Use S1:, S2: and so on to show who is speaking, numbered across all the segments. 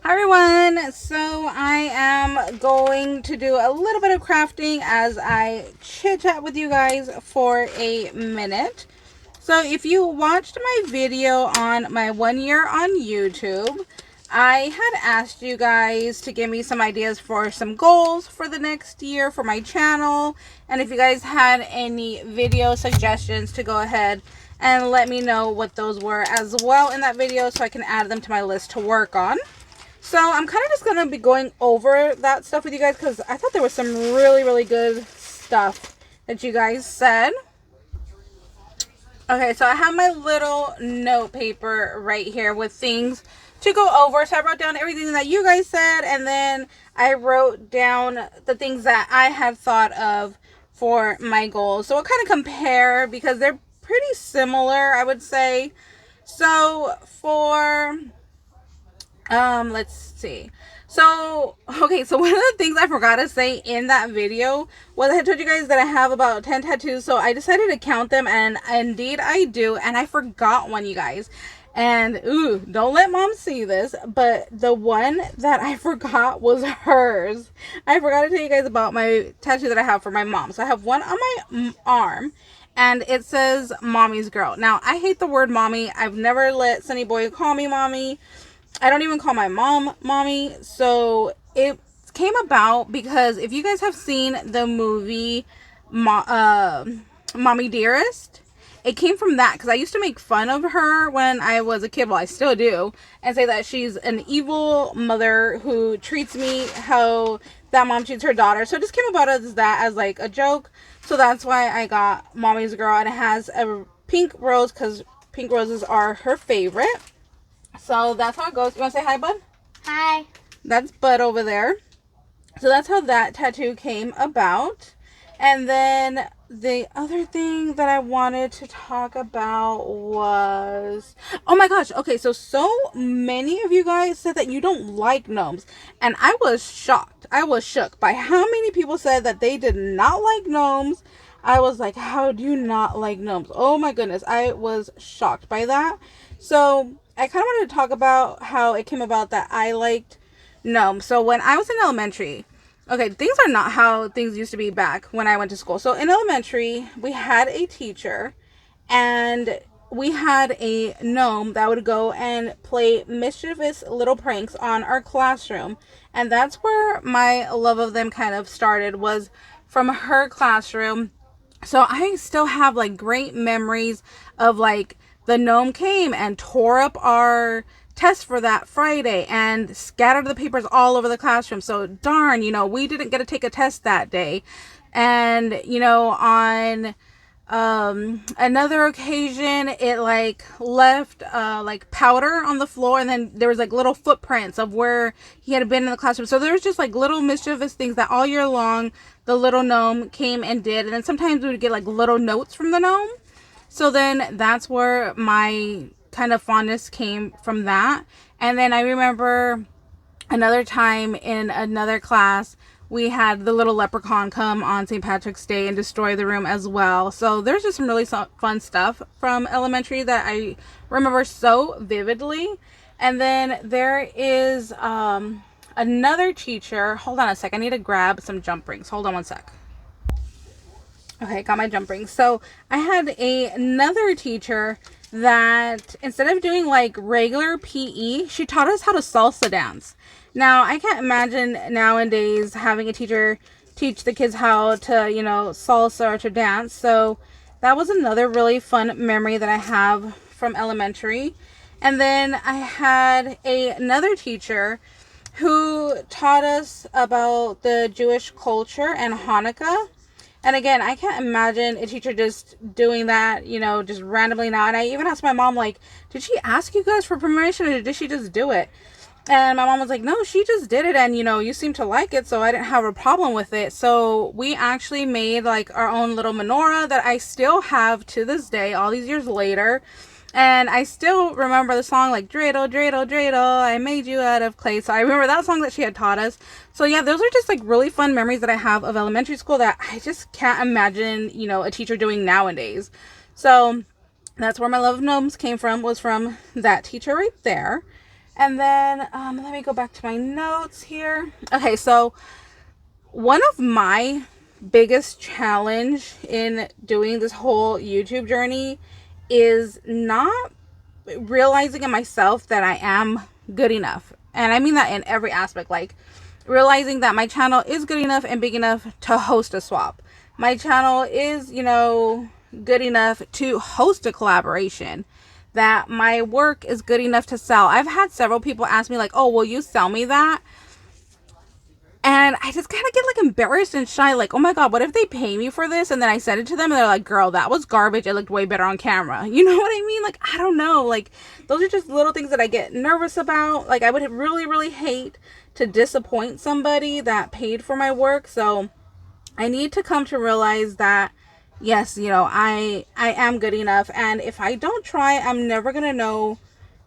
S1: Hi everyone, so I am going to do a little bit of crafting as I chit chat with you guys for a minute. So if you watched my video on my 1 year on YouTube, I had asked you guys to give me some ideas for some goals for the next year for my channel, and if you guys had any video suggestions to go ahead and let me know what those were as well in that video so I can add them to my list to work on. So I'm kind of just going to be going over that stuff with you guys because I thought there was some really good stuff that you guys said. Okay, so I have my little note paper right here with things to go over. So I wrote down everything that you guys said, and then I wrote down the things that I have thought of for my goals. So we'll kind of compare because they're pretty similar, I would say. So for let's see. So okay, so one of the things I forgot to say in that video was I had told you guys that I have about 10 tattoos, so I decided to count them, and indeed I do, and I forgot one, you guys. And ooh, don't let mom see this, but the one that I forgot was hers. I forgot to tell you guys about my tattoo that I have for my mom. So I have one on my arm, and it says mommy's girl. Now I hate the word mommy. I've never let Sunny Boy call me mommy. I don't even call my mom mommy. So it came about because if you guys have seen the movie Mommy Dearest, it came from that because I used to make fun of her when I was a kid. Well, I still do, and say that she's an evil mother who treats me how that mom treats her daughter. So it just came about as that, as like a joke. So that's why I got mommy's girl, and it has a pink rose because pink roses are her favorite. So that's how it goes. You want to say hi, bud?
S2: Hi.
S1: That's Bud over there. So that's how that tattoo came about. And then the other thing that I wanted to talk about was... Oh my gosh. Okay, so many of you guys said that you don't like gnomes. And I was shocked. I was shook by how many people said that they did not like gnomes. I was like, how do you not like gnomes? Oh my goodness. I was shocked by that. So I kind of wanted to talk about how it came about that I liked gnomes. So when I was in elementary, okay, things are not how things used to be back when I went to school. So in elementary, we had a teacher, and we had a gnome that would go and play mischievous little pranks on our classroom. And that's where my love of them kind of started, was from her classroom. So I still have like great memories of like the gnome came and tore up our test for that Friday and scattered the papers all over the classroom. So darn, we didn't get to take a test that day. And on another occasion, it like left like powder on the floor, and then there was like little footprints of where he had been in the classroom. So there's just like little mischievous things that all year long the little gnome came and did. And then sometimes we would get like little notes from the gnome. So then that's where my kind of fondness came from that. And then I remember another time in another class, we had the little leprechaun come on St. Patrick's Day and destroy the room as well. So there's just some really fun stuff from elementary that I remember so vividly. And then there is another teacher. Hold on a sec. I need to grab some jump rings. Hold on one sec. Okay, got my jump rings. So I had another teacher that instead of doing like regular PE, she taught us how to salsa dance. Now, I can't imagine nowadays having a teacher teach the kids how to, salsa or to dance. So that was another really fun memory that I have from elementary. And then I had another teacher who taught us about the Jewish culture and Hanukkah. And again, I can't imagine a teacher just doing that, just randomly now. And I even asked my mom, like, did she ask you guys for permission, or did she just do it? And my mom was like, no, she just did it. And, you seem to like it, so I didn't have a problem with it. So we actually made like our own little menorah that I still have to this day, all these years later. And I still remember the song, like, dreidel, dreidel, dreidel, I made you out of clay. So I remember that song that she had taught us. So yeah, those are just like really fun memories that I have of elementary school that I just can't imagine, a teacher doing nowadays. So that's where my love of gnomes came from, was from that teacher right there. And then let me go back to my notes here. Okay, so one of my biggest challenge in doing this whole YouTube journey is not realizing in myself that I am good enough. And I mean that in every aspect, like realizing that my channel is good enough and big enough to host a swap. My channel is, you know, good enough to host a collaboration. That my work is good enough to sell. I've had several people ask me like, oh, will you sell me that? And I just kind of get like embarrassed and shy, like, oh my God, what if they pay me for this? And then I send it to them and they're like, girl, that was garbage. It looked way better on camera. You know what I mean? Like, I don't know. Like, those are just little things that I get nervous about. Like, I would really, really hate to disappoint somebody that paid for my work. So I need to come to realize that, yes, you know, I am good enough. And if I don't try, I'm never going to know,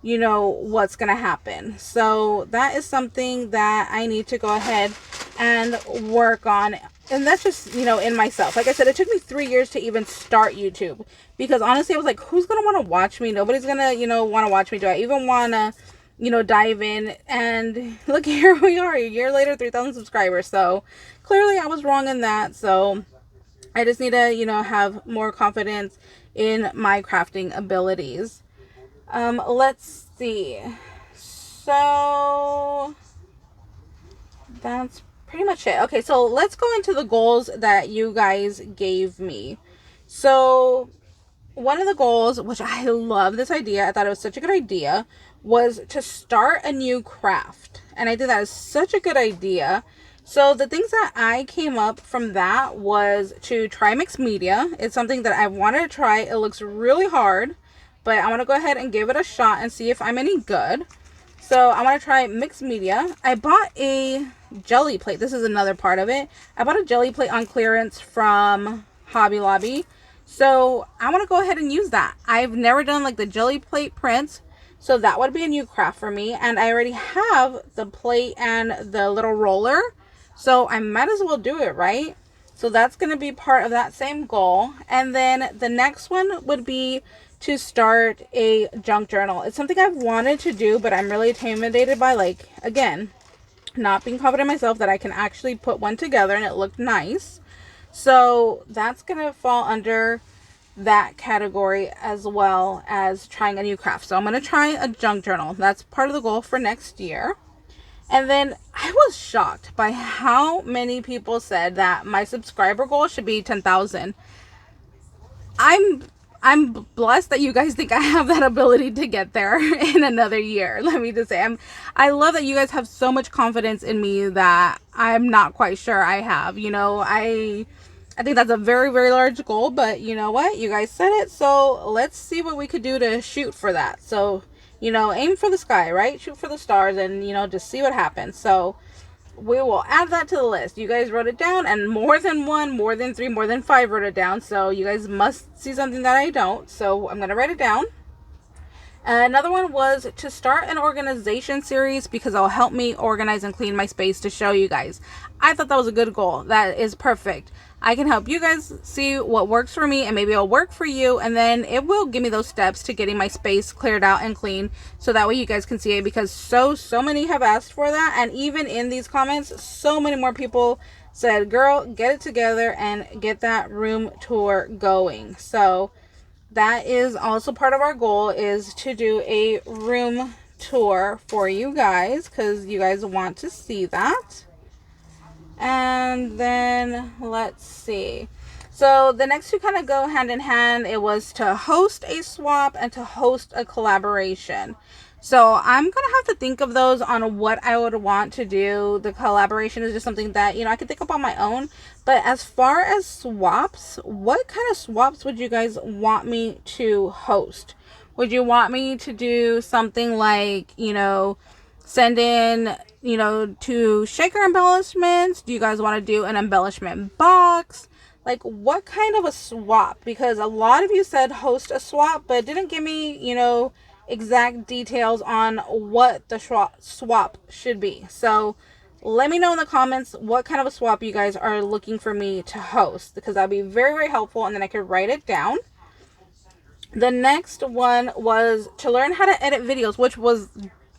S1: you know, what's going to happen. So that is something that I need to go ahead and work on. And that's just, you know, in myself. Like I said, it took me 3 years to even start YouTube, because honestly, I was like, who's going to want to watch me? Nobody's going to, you know, want to watch me. Do I even want to, you know, dive in? And look, here we are, a year later, 3,000 subscribers. So clearly I was wrong in that. So I just need to, you know, have more confidence in my crafting abilities. Let's see. So that's pretty much it. Okay, so let's go into the goals that you guys gave me. So one of the goals, which I love this idea, I thought it was such a good idea, was to start a new craft. And I think that is such a good idea. So the things that I came up from that was to try mixed media. It's something that I wanted to try. It looks really hard, but I want to go ahead and give it a shot and see if I'm any good. So I want to try mixed media. I bought a jelly plate. This is another part of it. I bought a jelly plate on clearance from Hobby Lobby. So I want to go ahead and use that. I've never done like the jelly plate prints, so that would be a new craft for me. And I already have the plate and the little roller, so I might as well do it, right? So that's going to be part of that same goal. And then the next one would be to start a junk journal. It's something I've wanted to do, but I'm really intimidated by, like, again, not being confident in myself that I can actually put one together and it looked nice. So that's gonna fall under that category, as well as trying a new craft. So I'm gonna try a junk journal. That's part of the goal for next year. And then I was shocked by how many people said that my subscriber goal should be 10,000. I'm blessed that you guys think I have that ability to get there in another year. Let me just say, I love that you guys have so much confidence in me that I'm not quite sure I have. You know, I think that's a very, very large goal, but you know what? You guys said it, so let's see what we could do to shoot for that. So, you know, aim for the sky, right? Shoot for the stars, and, you know, just see what happens. So we will add that to the list. You guys wrote it down, and more than one, more than three, more than five wrote it down. So you guys must see something that I don't. So I'm going to write it down. Another one was to start an organization series, because it'll help me organize and clean my space to show you guys. I thought that was a good goal. That is perfect. I can help you guys see what works for me, and maybe it'll work for you, and then it will give me those steps to getting my space cleared out and clean, so that way you guys can see it, because so many have asked for that. And even in these comments, so many more people said, girl, get it together and get that room tour going. So that is also part of our goal, is to do a room tour for you guys, because you guys want to see that. And then let's see. So the next two kind of go hand in hand. It was to host a swap and to host a collaboration. So I'm going to have to think of those on what I would want to do. The collaboration is just something that, you know, I can think up on my own. But as far as swaps, what kind of swaps would you guys want me to host? Would you want me to do something like, you know, send in, you know, to shaker embellishments? Do you guys want to do an embellishment box? Like, what kind of a swap? Because a lot of you said host a swap, but didn't give me, you know, exact details on what the swap should be. So let me know in the comments what kind of a swap you guys are looking for me to host, because that'd be very, very helpful, and then I could write it down. The next one was to learn how to edit videos, which was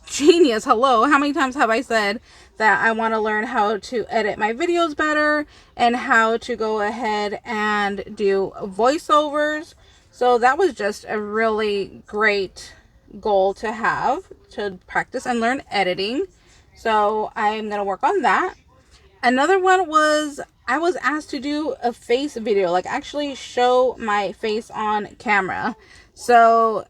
S1: genius. Hello. How many times have I said that I want to learn how to edit my videos better and how to go ahead and do voiceovers? So that was just a really great goal to have, to practice and learn editing. So I'm going to work on that. Another one was I was asked to do a face video, like actually show my face on camera. So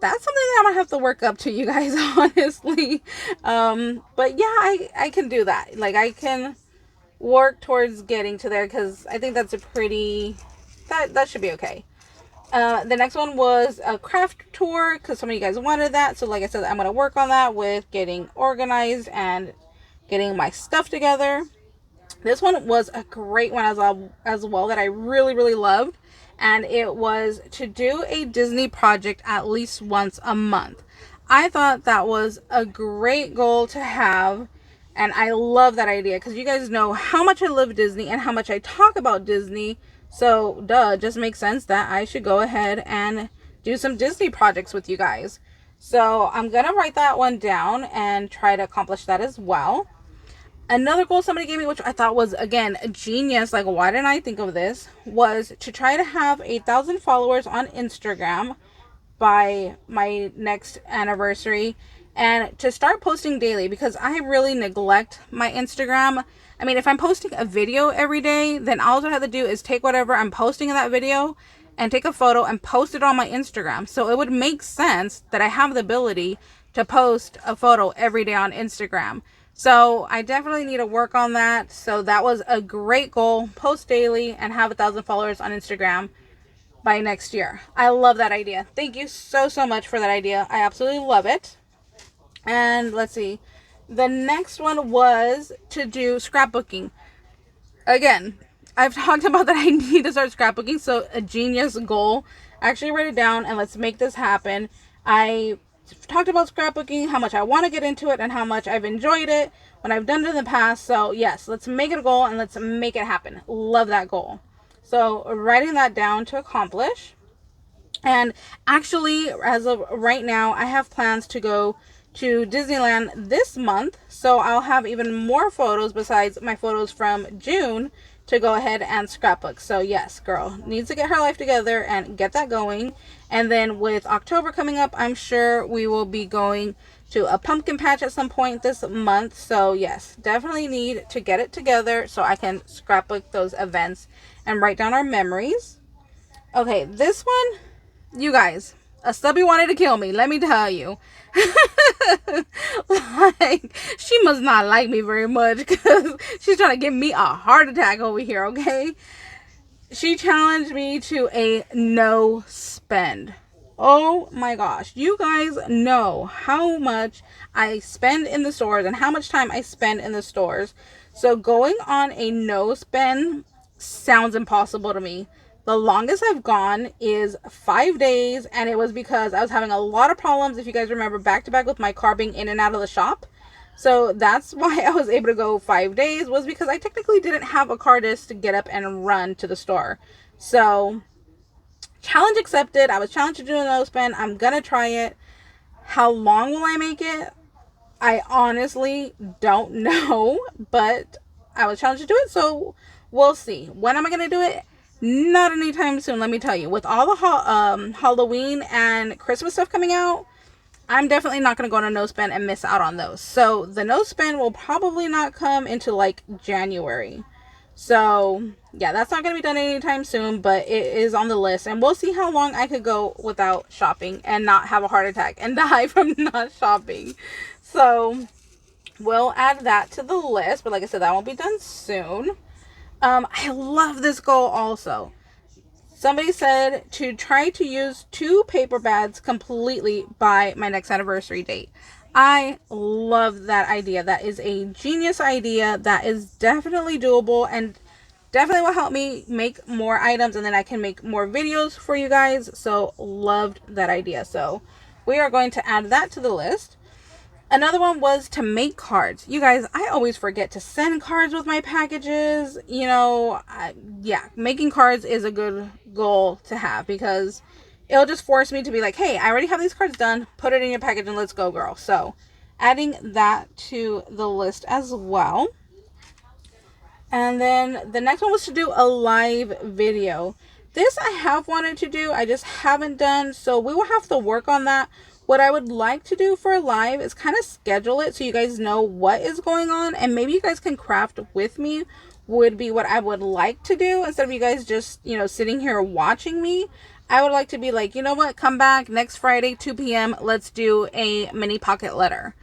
S1: that's something that I'm gonna have to work up to, you guys, honestly. But yeah, I can do that. Like, I can work towards getting to there, because I think that's a pretty, that should be okay. The next one was a craft tour, because some of you guys wanted that. So like I said, I'm going to work on that with getting organized and getting my stuff together. This one was a great one as well that I really, really loved. And it was to do a Disney project at least once a month. I thought that was a great goal to have. And I love that idea, because you guys know how much I love Disney and how much I talk about Disney. So, it just makes sense that I should go ahead and do some Disney projects with you guys. So, I'm going to write that one down and try to accomplish that as well. Another goal somebody gave me, which I thought was, again, a genius, like, why didn't I think of this, was to try to have 1,000 followers on Instagram by my next anniversary, and to start posting daily, because I really neglect my Instagram. I mean, if I'm posting a video every day, then all I have to do is take whatever I'm posting in that video and take a photo and post it on my Instagram. So it would make sense that I have the ability to post a photo every day on Instagram. So I definitely need to work on that. So that was a great goal. Post daily and have 1,000 followers on Instagram by next year. I love that idea. Thank you so much for that idea. I absolutely love it. And let's see. The next one was to do scrapbooking. Again, I've talked about that I need to start scrapbooking. So a genius goal. Actually write it down and let's make this happen. I talked about scrapbooking, how much I want to get into it, and how much I've enjoyed it when I've done it in the past. So yes, let's make it a goal and let's make it happen. Love that goal. So writing that down to accomplish. And actually, as of right now, I have plans to go to Disneyland this month. So I'll have even more photos besides my photos from June to go ahead and scrapbook. So yes, girl needs to get her life together and get that going. And then with October coming up, I'm sure we will be going to a pumpkin patch at some point this month. So yes, definitely need to get it together so I can scrapbook those events and write down our memories. Okay, this one, you guys, a stubby wanted to kill me, let me tell you. Like, she must not like me very much, because she's trying to give me a heart attack over here, okay? She challenged me to a no spend. Oh my gosh, you guys know how much I spend in the stores and how much time I spend in the stores. So going on a no spend sounds impossible to me. The longest I've gone is 5 days, and it was because I was having a lot of problems, if you guys remember, back to back with my car being in and out of the shop. So that's why I was able to go 5 days, was because I technically didn't have a car disc to get up and run to the store. So challenge accepted. I was challenged to do a no spend. I'm gonna try it. How long will I make it? I honestly don't know, but I was challenged to do it, so we'll see. When am I gonna do it? Not anytime soon, let me tell you. With all the Halloween and Christmas stuff coming out, I'm definitely not going to go on a no spend and miss out on those. So the no spend will probably not come into like January. So yeah, that's not going to be done anytime soon, but it is on the list. And we'll see how long I could go without shopping and not have a heart attack and die from not shopping. So we'll add that to the list. But like I said, that won't be done soon. I love this goal also. Somebody said to try to use 2 paper bags completely by my next anniversary date. I love that idea. That is a genius idea. That is definitely doable and definitely will help me make more items, and then I can make more videos for you guys. So loved that idea. So we are going to add that to the list. Another one was to make cards. You guys, I always forget to send cards with my packages. You know, yeah, making cards is a good goal to have, because it'll just force me to be like, hey, I already have these cards done. Put it in your package and let's go, girl. So adding that to the list as well. And then the next one was to do a live video. This I have wanted to do, I just haven't done, so we will have to work on that. What I would like to do for a live is kind of schedule it so you guys know what is going on, and maybe you guys can craft with me, would be what I would like to do, instead of you guys just, you know, sitting here watching me. I would like to be like, you know what, come back next Friday, 2 p.m., let's do a mini pocket letter.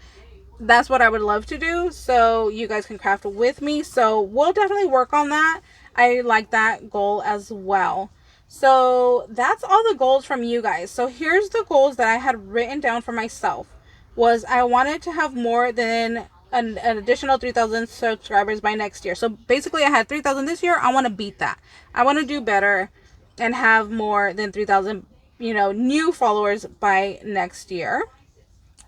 S1: That's what I would love to do, so you guys can craft with me. So we'll definitely work on that. I like that goal as well. So that's all the goals from you guys. So here's the goals that I had written down for myself. Was I wanted to have more than an additional 3,000 subscribers by next year. So basically I had 3,000 this year. I want to beat that. I want to do better and have more than 3,000, you know, new followers by next year.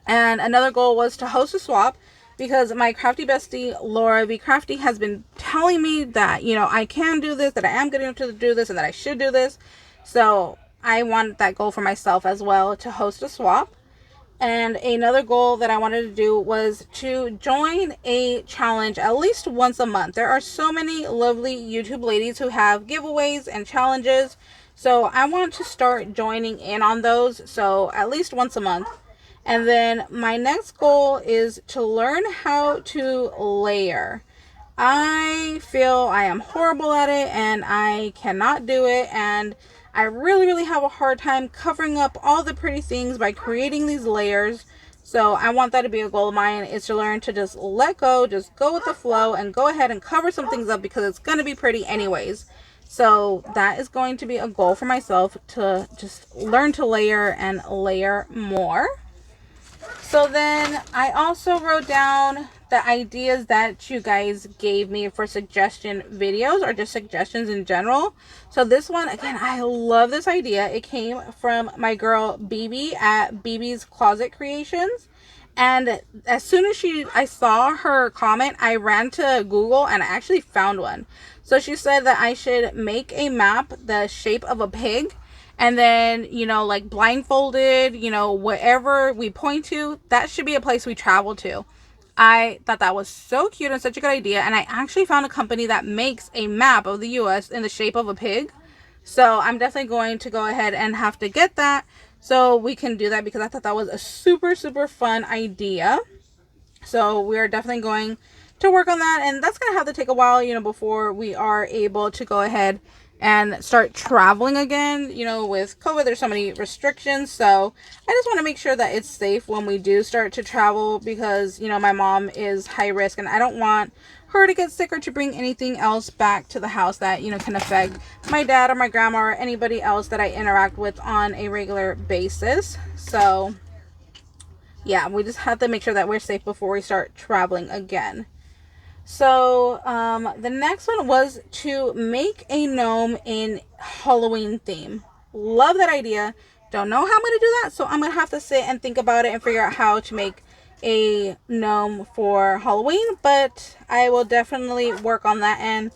S1: And another goal was to host a swap, because my crafty bestie Laura BeeCrafts has been telling me that, you know, I can do this, that I am getting to do this, and that I should do this. So I want that goal for myself as well, to host a swap. And another goal that I wanted to do was to join a challenge at least once a month. There are so many lovely YouTube ladies who have giveaways and challenges, so I want to start joining in on those, so at least once a month. And then my next goal is to learn how to layer. I feel I am horrible at it and I cannot do it, and I really have a hard time covering up all the pretty things by creating these layers. So I want that to be a goal of mine, is to learn to just let go, just go with the flow, and go ahead and cover some things up, because it's going to be pretty anyways. So that is going to be a goal for myself, to just learn to layer and layer more. So then I also wrote down the ideas that you guys gave me for suggestion videos, or just suggestions in general. So this one, again, I love this idea. It came from my girl BeeBee at BeeBee's Closet Creations. And as soon as I saw her comment, I ran to Google and I actually found one. So she said that I should make a map the shape of a pig. And then, you know, like blindfolded, you know, wherever we point to, that should be a place we travel to. I thought that was so cute and such a good idea. And I actually found a company that makes a map of the US in the shape of a pig. So I'm definitely going to go ahead and have to get that so we can do that, because I thought that was a super fun idea. So we're definitely going to work on that. And that's going to have to take a while, you know, before we are able to go ahead and start traveling again. You know, with COVID, there's so many restrictions, so I just want to make sure that it's safe when we do start to travel, because, you know, my mom is high risk and I don't want her to get sick or to bring anything else back to the house that, you know, can affect my dad or my grandma or anybody else that I interact with on a regular basis. So yeah, we just have to make sure that we're safe before we start traveling again. So the next one was to make a gnome in Halloween theme. Love that idea. Don't know how I'm going to do that, so I'm going to have to sit and think about it and figure out how to make a gnome for Halloween, but I will definitely work on that and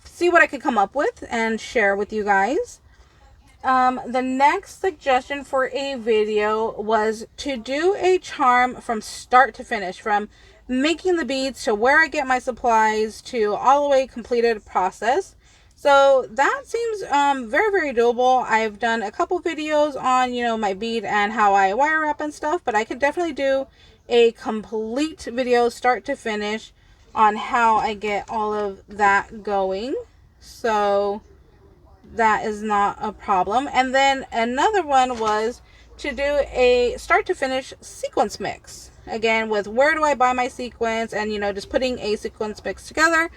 S1: see what I could come up with and share with you guys. The next suggestion for a video was to do a charm from start to finish, from making the beads to where I get my supplies to all the way completed process. So that seems very doable. I've done a couple videos on, you know, my bead and how I wire wrap and stuff, but I could definitely do a complete video start to finish on how I get all of that going. So that is not a problem. And then another one was to do a start to finish sequence mix, again with where do I buy my sequence, and, you know, just putting a sequence mix together,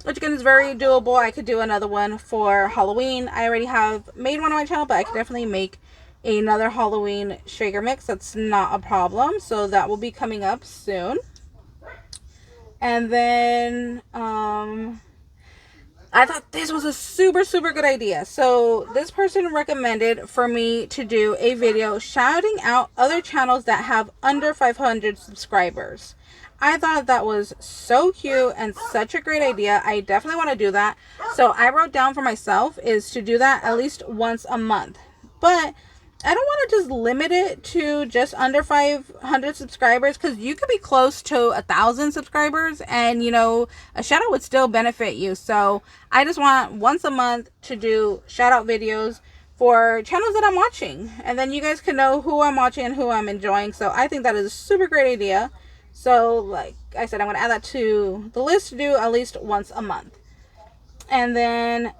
S1: which again is very doable. I could do another one for Halloween. I already have made one on my channel, but I could definitely make another Halloween shaker mix. That's not a problem, so that will be coming up soon. And then I thought this was a super good idea. So this person recommended for me to do a video shouting out other channels that have under 500 subscribers. I thought that was so cute and such a great idea. I definitely want to do that. So I wrote down for myself is to do that at least once a month. But I don't want to just limit it to just under 500 subscribers, because you could be close to 1,000 subscribers and, you know, a shout out would still benefit you. So I just want once a month to do shout out videos for channels that I'm watching, and then you guys can know who I'm watching and who I'm enjoying. So I think that is a super great idea. So like I said, I'm going to add that to the list to do at least once a month. And then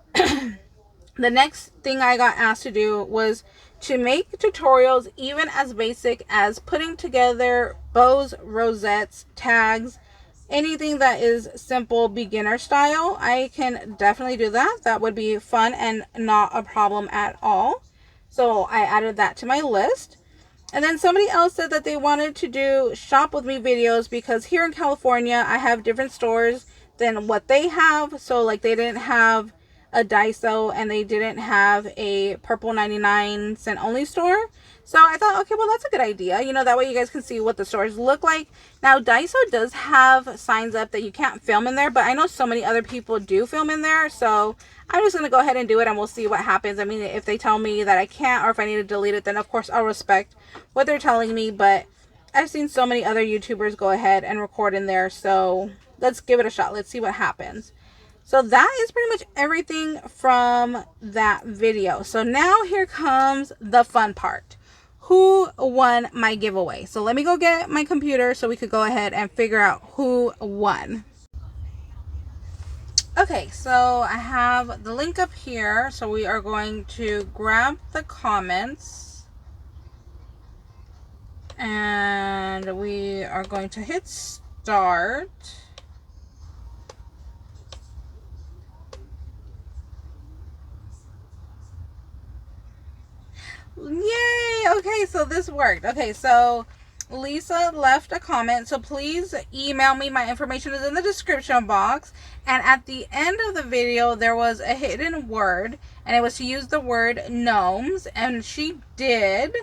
S1: the next thing I got asked to do was to make tutorials even as basic as putting together bows, rosettes, tags, anything that is simple beginner style. I can definitely do that. That would be fun and not a problem at all. So I added that to my list. And then somebody else said that they wanted to do shop with me videos, because here in California I have different stores than what they have. So like they didn't have a Daiso and they didn't have a purple 99-cent only store. So I thought, okay, well, that's a good idea. You know, that way you guys can see what the stores look like. Now, Daiso does have signs up that you can't film in there, but I know so many other people do film in there. So I'm just going to go ahead and do it, and we'll see what happens. I mean, if they tell me that I can't, or if I need to delete it, then of course I'll respect what they're telling me. But I've seen so many other YouTubers go ahead and record in there. So let's give it a shot. Let's see what happens. So that is pretty much everything from that video. So now here comes the fun part. Who won my giveaway? So let me go get my computer so we could go ahead and figure out who won. Okay, so I have the link up here. So we are going to grab the comments. And we are going to hit start. Yay! Okay, so this worked. Okay, so Lisa left a comment. So please email me. My information is in the description box. And at the end of the video, there was a hidden word. And it was to use the word gnomes. And she did.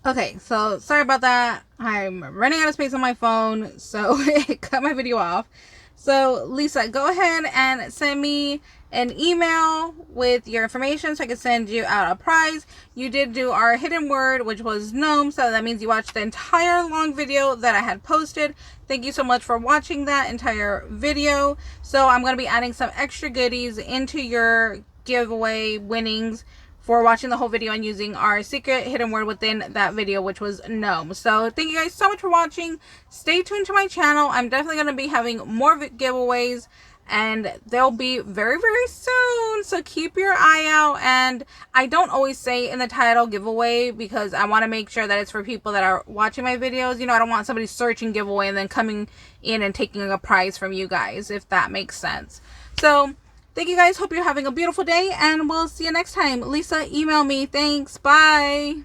S1: Okay, so sorry about that. I'm running out of space on my phone, so it cut my video off. So Lisa, go ahead and send me an email with your information so I can send you out a prize. You did do our hidden word, which was gnome, so that means you watched the entire long video that I had posted. Thank you so much for watching that entire video. So I'm going to be adding some extra goodies into your giveaway winnings for watching the whole video and using our secret hidden word within that video, which was gnome. So thank you guys so much for watching. Stay tuned to my channel. I'm definitely going to be having more giveaways, and they'll be very, very soon. So keep your eye out. And I don't always say in the title giveaway, because I want to make sure that it's for people that are watching my videos. You know, I don't want somebody searching giveaway and then coming in and taking a prize from you guys, if that makes sense. So thank you guys. Hope you're having a beautiful day, and we'll see you next time. Lisa, email me. Thanks. Bye.